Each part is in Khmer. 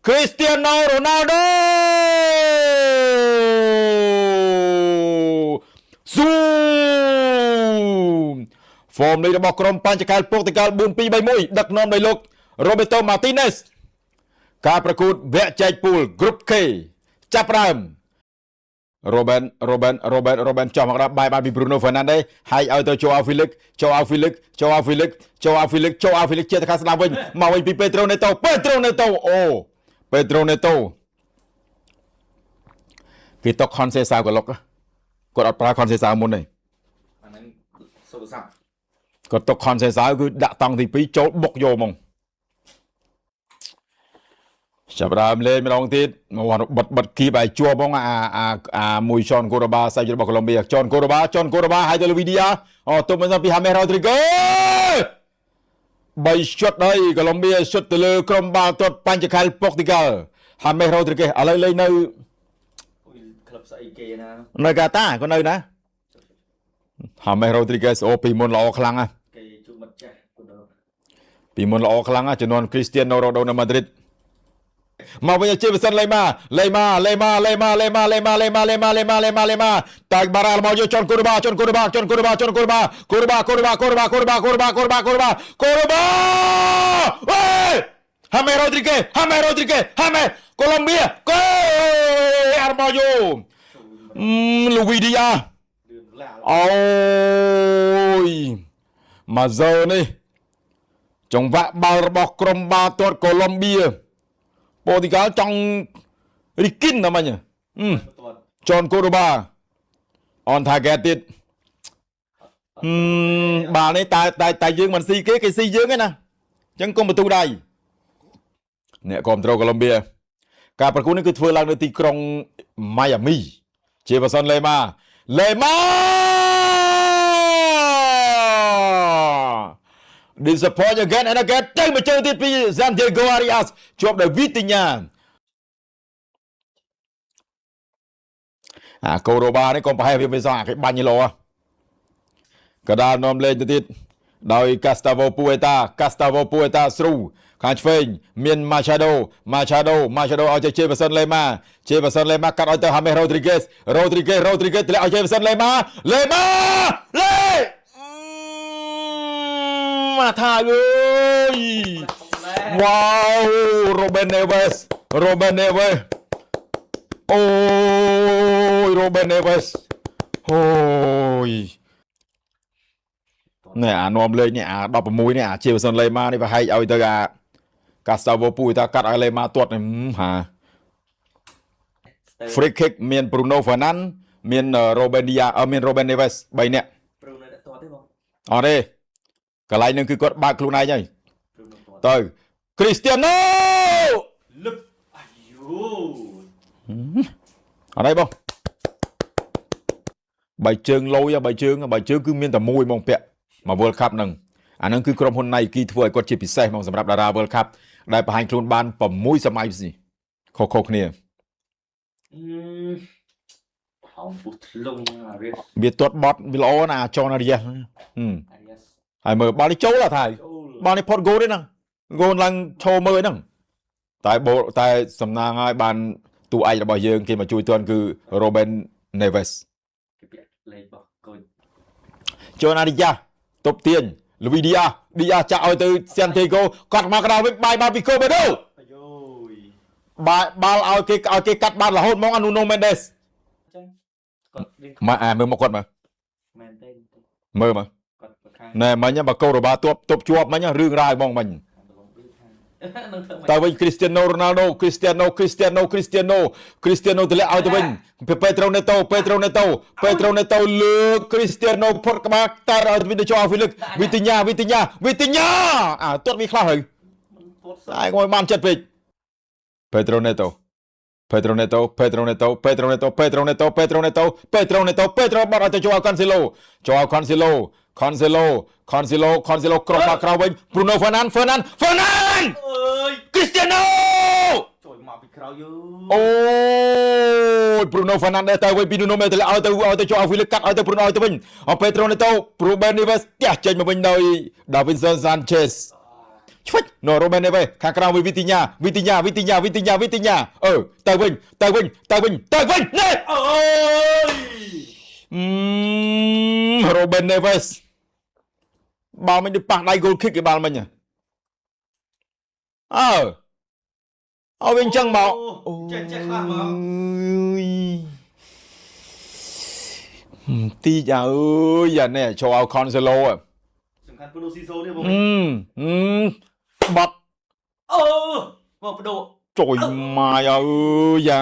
Cristiano Ronaldo Zoom ហ្វមនេះរបស់ក្រុមបញ្ចកាល Portugal 4-2-3-1 ដឹកនាំដោយលោក Roberto Martinez ការប្រកួតវគ្គចែកពូល Group K ចាប់ផ្ដើម Robben ចោះមកដល់បាយបានពី Bruno Fernandes ហើយឲ្យទៅ Joao Felix ជាទៅខាងស្ដាំវិញមកវិញពី Pedro Neto អូ Pedro Neto គេຕົក Conceição ក៏លុកគាត់អត់ប្រើ Conceição មុនទេអាហ្នឹងសូវសាប់គាត់ຕົក Conceição គឺដាក់តង់ទី2ចូលបុកយកហ្មងចាប់ដើមលេងម្ដងទៀតមកបិទគីបឲ្យជាប់ហ្មងអាមួយ John Cordoba សាច់របស់ Colombia John Cordoba ហើយទៅ Luvidia អូទុំមកពី James Rodriguez 3 shot ហើយ Colombia shot ទៅលើក្រុមបាល់ទាត់បញ្ចកាល Portugal James Rodriguez ឥឡូវលេងនៅក្លឹបស្អីគេណានៅកាតាក៏នៅណា James Rodriguez អូពីមុនល្អខ្លាំងណាស់គេជួបមិត្តចាស់ពីមុនល្អខ្លាំងណាស់ជំនាន់ Cristiano Ronaldo នៅ Madridមកវិញជាវិសិនលេម៉ាតាបារ៉ាមកយកចនកូរបាអេJames Rodriguez Colombia កូអារម៉ាយ៉ូLuvidia អូយមកហ្សនេះចង្វាក់បាល់របស់ក្រុមបាល់ទាត់ Colombia Portugal ចង់រីគិនណាមិញJohn Cordoba on target ទៀតបាល់នេះតែយើងមិនស៊ីគេស៊ីយើងឯណាអញ្ចឹងកុំបន្ទូដៃអ្នកគ្រប់ត្រូល Colombia ការប្រកួតនេះគឺធ្វើឡើងនៅទីក្រុង Miami ជាបសិនលេម៉ាDisappoint again and again ទៅមកជើងទៀតពី Santiago Arias ជាប់ដោយ Vitinha កូរ៉ូបានេះកុំប្រហែលវាសោះគេបាញ់លោកដាលនាំលេងទៅទៀតដោយ Gustavo Puerta ស្រូខាងឆ្វេងមាន Machado ឲ្យទៅជាបសិនលេម៉ាកាត់ឲ្យទៅ James Rodriguez ធ្លាក់ឲ្យជាបសិនលេម៉ាមកថាអើយ Wow Ruben Neves អូយ Ruben Neves អូយណែអានាំលេងនេះអា16នេះអាជាបសិនលេម៉ានេះប្រហែលឲ្យទៅអា Gustavo Puerta កាត់ឲ្យលេម៉ាទាត់ហា Free kick មាន Bruno Fernandes មាន Ruben Neves 3នាក់ Bruno ទាត់ទេបងអត់ទេកន្លែងនឹងគឺគាត់បើកខ្លួនឯងហើយទៅ Cristiano លឹបអាយូអត់ទេបងបើជើងលយបើជើងគឺមានតែមួយហ្មងពាក់មក World Cup ហ្នឹងអាហ្នឹងគឺក្រុមហ៊ុន Nike ធ្វើឲ្យគាត់ជាពិសេសហ្មងសម្រាប់តារា World Cup ដែលបង្ហាញខ្លួនបាន6សម័យនេះខុសគ្នាហោពុះលងវាទាត់បត់វាល្អណាស់ចនអារីយ៉ាហើយមើលបាល់នេះចូលអត់ហើយបាល់នេះផុតហ្គោលទេហ្នឹងហ្គោលឡើងឈោមើលហ្នឹងតែសំណាងឲ្យបានតួឯករបស់យើងគេមកជួយទាន់គឺ Ruben Neves លេខរបស់កូនចនអារីយ៉ាទប់ទាញ Luvidia ចាក់ឲ្យទៅ Santiago គាត់មកកណ្ដាលវិញបាយបាល់ពី Cobedo បាល់ឲ្យគេកាត់បាល់រហូតមក Nuno Mendes អញ្ចឹងគាត់មើលមកគាត់មែនទេមើលមកណែមិញបើកូរ៉ូបាទប់ជាប់មិញរឿងរ៉ាវហ្មងមិញតើវិញ Cristiano Ronaldo Cristiano ទម្លាក់ឲ្យទៅវិញ Pedro Neto លើក Cristiano ផុតក្បាលតែឲ្យទៅវិញទៅ Joao Felix Vitinha ទាត់វាខ្លះហើយតែងឲ្យបានចិត្តពេក Pedro Neto បាត់ឲ្យទៅ Joao Cancelo ក្រុមបាល់ក្រៅវិញ Bruno Fernandes អើយ Cristiano ជួយមកពីក្រៅយូអូយ Bruno Fernandes ទៅវិញពី Nuno Mendes ឲ្យទៅ Joao Felix កាត់ឲ្យទៅ Bruno ឲ្យទៅវិញ Pedro Neto Ruben Neves ផ្ទះចេញមកវិញដោយ Davinson Sanchez ឆ្វិចណូរ៉ូបេននេះវិញខាងក្រៅវិញវីទីញ៉ាទៅវិញនេះអូយ រ៉ូបេននេះវិញបាល់មិញទៅប៉ះដៃគោលគិកគេបាល់មិញឲ្យវិញចឹងមក ចេះខ្លះមក ទីចាអើយយ៉ានេះចូលឲ្យ Cancelo សំខាន់ព្រោះស៊ីសូនេះបង បាត់ អូមកបដូរ ជួយម៉ាយអើយយ៉ា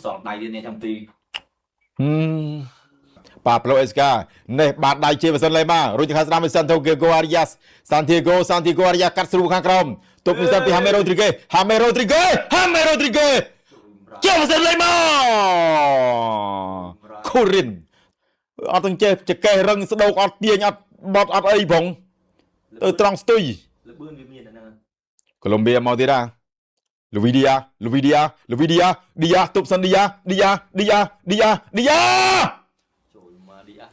សងដៃទៀតនេះចាំទី ប៉ាប្លូអេសកានេះបាត់ដៃជាបសិនលេម៉ារួចខាងស្ដាំសាន់ថូហ្គេហ្គូអារីយ៉ាសសាន់ទីហ្គូអារីយ៉ាកាត់ស្រួលខាងក្រោមទប់ពីសិនពីហាមេរ៉ូទ្រីហ្គេជាបសិនលេម៉ាខូរិនអត់ទាំងចេះចកេះរឹងស្ដោកអត់ទាញអត់បត់អត់អីផងទៅត្រង់ស្ទុយ លបឿនវាមានអាហ្នឹង កូឡុំបៀមកទៀតណាលូវីឌីយ៉ាទប់សិនឌីយ៉ាចូលមកឌីអា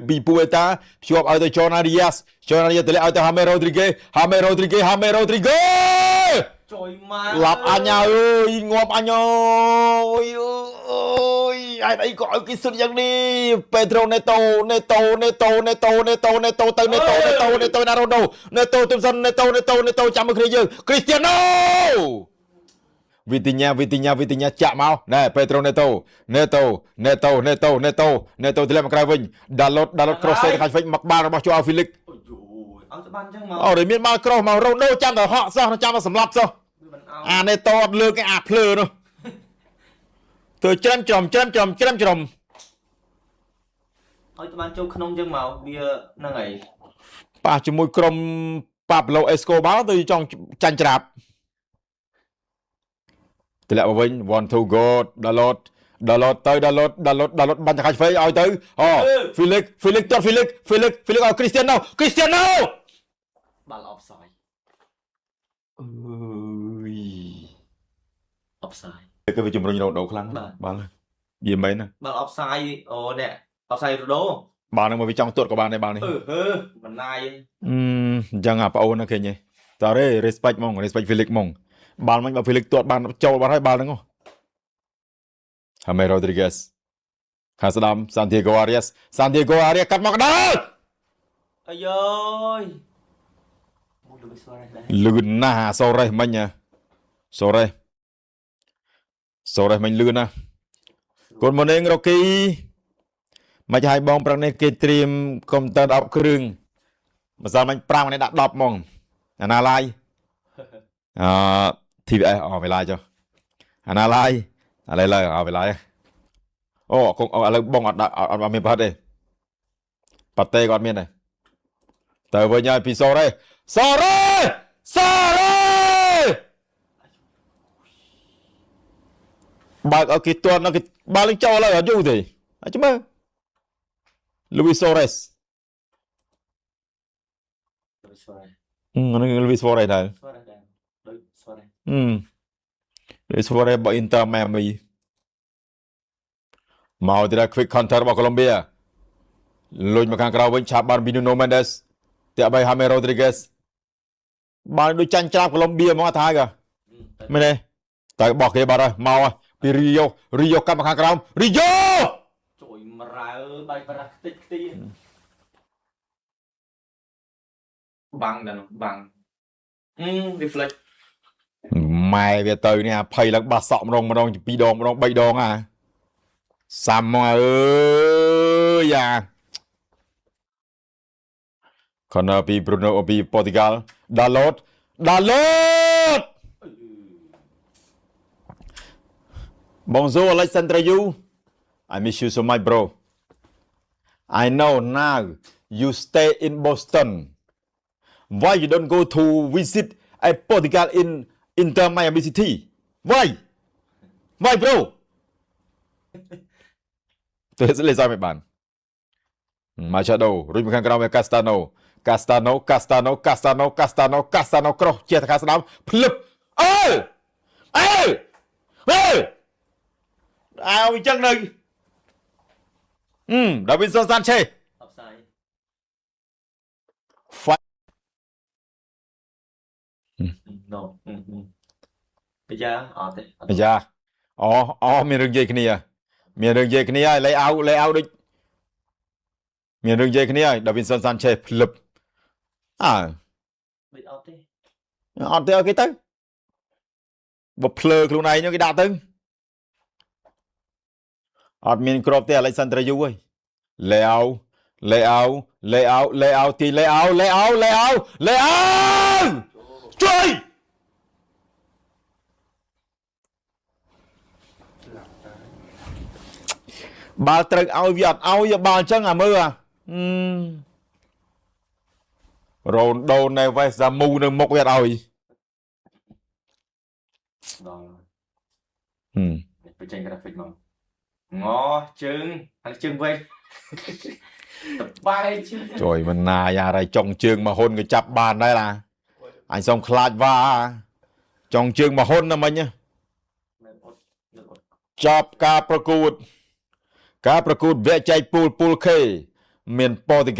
ពីពូអេតាភ្ជាប់ឲ្យទៅចូណាឌីយ៉ាសទៅលាក់ឲ្យទៅហាមេរ៉ូទ្រីហ្គេជួយមក ឡាប់អញអើយងាប់អញអើយអាចអីក៏ឲ្យគេសុទ្ធយ៉ាងនេះពេត្រូណេតូទៅណេតូណារ៉ូដូណេតូទុំសិនណេតូចាំមើលគ្នាយើងគ្រីស្ទីយ៉ាណូវីទីញ៉ាចាក់មកណែពេត្រូណេតូទម្លាក់មកក្រៅវិញដាឡូតក្រោះសេទៅខាងវិញមកបាល់របស់ជូអាហ្វីលិក អូយឲ្យទៅបានអញ្ចឹងមក អូមានបាល់ក្រោះមករ៉ូដូចាំតែហក់សោះចាំតែសម្លាប់សោះអាណេតូអត់លើកឯអាភ្លើនោះទៅច្រំឲ្យទៅបានចូលក្នុងអញ្ចឹងមកវាហ្នឹងហើយ ប៉ះជាមួយក្រុមប៉ាប្លូអេស្កូបាទៅចង់ចាញ់ច្រាប់ទម្លាក់មកវិញ 1 2 go ដាឡូតបាញ់ទៅខាងឆ្វេងឲ្យទៅហ្វីលិកទាត់ហ្វីលិកឲ្យគ្រីស្ទីយ៉ាណូ បាល់អបសាយ អើយ អបសាយ គេវាជំរុញរ៉ូដូខ្លាំងបាល់យីមែនណា បាល់អបសាយអូនេះអបសាយរ៉ូដូ បាល់នឹងមកវាចង់ទាត់ក៏បានដែរបាល់នេះ មិនណាយ អញ្ចឹងអាប្អូនណាឃើញទេតើ respect ហ្មង respect Felix ហ្មងបាល់មិញបើ Felix ទាត់បានចូលបានហើយបាល់ហ្នឹងហ៎ James Rodriguez ខាងស្ដាំ Santiago Arias កាត់មកដល់ អាយយមកលូវីសវ៉ារ៉េសដែរ លឿនណាស់សូរ៉េសមិញសូរ៉េសមិញលឿនណាស់ Good morning Rocky មកឲ្យបងប្រឹងនេះគេត្រៀមកុំព្យូទ័រ10គ្រឿងម្សិលមិញ5នេះដាក់10ហ្មងអាណាឡាយTVS វាឡាយចុះអាណាឡាយឥឡូវវាឡាយអូឥឡូវបងអត់មានប្រហិតទេប៉ាតេក៏អត់មានដែរទៅវិញហើយពីសូរ៉េបើកឲ្យគេទាត់នៅគេបាល់នឹងចូលហើយអត់យូរទេអញ្ចឹងមើល Luis Suarez ហ្នឹង Luis Suarez ដែរ ដូចស្វ៉ារ៉េស Luis Suarez របស់ Inter Miami មកទៀត quick counter របស់ Colombia លុញមកខាងក្រៅវិញឆាប់បាន Bruno Mendes តែបី James Rodriguez បានដូចចាញ់ច្រាប Colombia ហ្មងអត់ថាហើយមែនទេតែបោះគេបាត់ហើយមកពី Rio កាប់មកខាងក្រោម Rio ជួយមរើបាយប្រាស់ខ្ទេចខ្ទីបាំងដល់បាំងreflect ម៉ែវាទៅនេះភ័យឡើងបាសសក់ម្ដង2ដង3ដងសាំមកអើយយ៉ា Corner ពី Bruno ពី Portugal ដាឡូត Bonjour Alexandra you I miss you so much bro I know now you stay in Boston why you don't go to visit Portugal in Inter Miami City why bro ទៅលេសឲ្យមិនបាន Machado រុញមកខាងក្រៅវា Castano ក្រោះជាទៅខាងស្ដាំភ្លឹបអើអញ្ចឹងនៅDavinson Sanchez អបសាយ no bây giờ thế អាយ៉ាអូមានរឿងនិយាយគ្នាហើយលេ out ដូចមានរឿងនិយាយគ្នាហើយ Davinson Sanchez ភ្លឹបអើ bây thế អត់ទេឲ្យគេទៅបើភ្លើខ្លួនឯងគេដាក់ទៅអត់មានគ្រាប់ទេ Alexander Yu ហើយ Leao ទី Leao ជួយ បាល់ត្រូវឲ្យវាអត់ឲ្យបាល់អញ្ចឹងអាមើលរ៉ូណូណេវ៉េសសាមូនៅមុខវាអត់ឲ្យ rồi ហឹម phải tranh graphic mà ngó trứng ăn trứng vậy tập bay chứ ជួយមិនណាយ៉ារៃចុងជើងមកហ៊ុនក៏ចាប់បានដែរឡាអញសុំខ្លាចវ៉ាចុងជើងមកហ៊ុនណាមិញចប់ការប្រកួតវគ្គចែកពូល K មានប៉ូទុយ